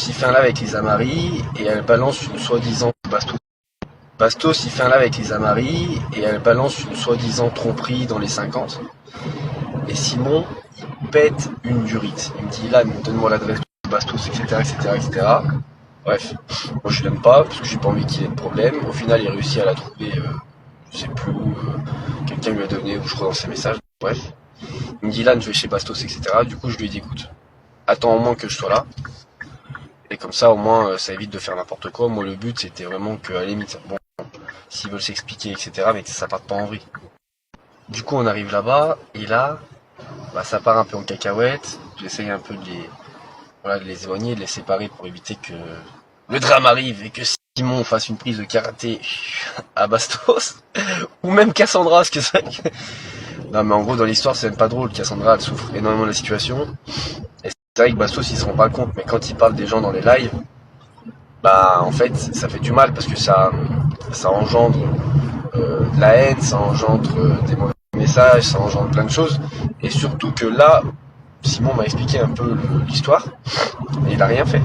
Bastos il fait un live avec Lisa Marie et elle balance une soi-disant Bastos il fait un live avec Lisa Marie et elle balance une soi-disant tromperie dans les 50. Et Simon il pète une durite. Il me dit là donne-moi l'adresse de Bastos, etc. etc. etc. Bref, moi je l'aime pas parce que j'ai pas envie qu'il ait de problème. Au final il réussit à la trouver, je sais plus où, quelqu'un lui a donné, ou je crois dans ses messages. Bref, il me dit là je vais chez Bastos, etc. Du coup je lui dis écoute, attends au moins que je sois là. Et comme ça, au moins, ça évite de faire n'importe quoi. Moi, le but, c'était vraiment qu'à la limite, bon, s'ils veulent s'expliquer, etc., mais que ça parte pas en vrille. Du coup, on arrive là-bas, et là, bah, ça part un peu en cacahuète. J'essaye un peu voilà, de les éloigner, de les séparer pour éviter que le drame arrive et que Simon fasse une prise de karaté à Bastos. Ou même Cassandra, parce que c'est vrai que... Non, mais en gros, dans l'histoire, c'est même pas drôle. Cassandra, elle souffre énormément de la situation. Et c'est vrai que Bastos, il se rend pas compte, mais quand il parle des gens dans les lives, bah en fait ça fait du mal parce que ça engendre de la haine, ça engendre des mauvais messages, ça engendre plein de choses. Et surtout que là, Simon m'a expliqué un peu l'histoire et il a rien fait.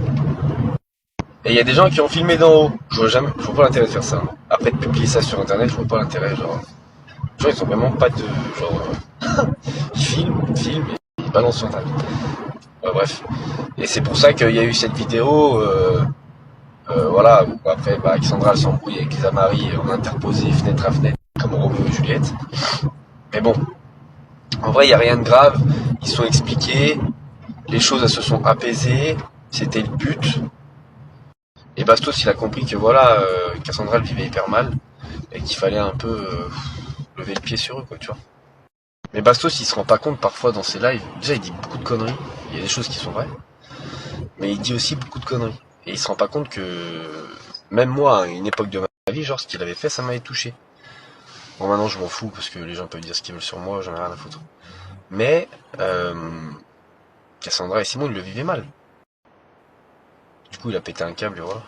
Et il y a des gens qui ont filmé d'en haut. Je vois pas l'intérêt de faire ça. Après de publier ça sur internet, je vois pas l'intérêt. Genre, les gens ils ont vraiment pas de genre, ils filment et ils balancent sur internet. Bref. Et c'est pour ça qu'il y a eu cette vidéo. Voilà, après, bah, Alexandra s'embrouille avec Lisa Marie en interposé fenêtre à fenêtre, comme Roméo et Juliette. Mais bon, en vrai, il n'y a rien de grave. Ils sont expliqués, les choses elles se sont apaisées, c'était le but. Et Bastos, il a compris que voilà, Cassandra elle vivait hyper mal et qu'il fallait un peu lever le pied sur eux, quoi, tu vois. Mais Bastos, il se rend pas compte parfois dans ses lives. Déjà, il dit beaucoup de conneries. Il y a des choses qui sont vraies, mais il dit aussi beaucoup de conneries. Et il se rend pas compte que même moi, à une époque de ma vie, genre ce qu'il avait fait, ça m'avait touché. Bon, maintenant je m'en fous parce que les gens peuvent dire ce qu'ils veulent sur moi, j'en ai rien à foutre. Mais Cassandra et Simon, ils le vivaient mal. Du coup, il a pété un câble et voilà.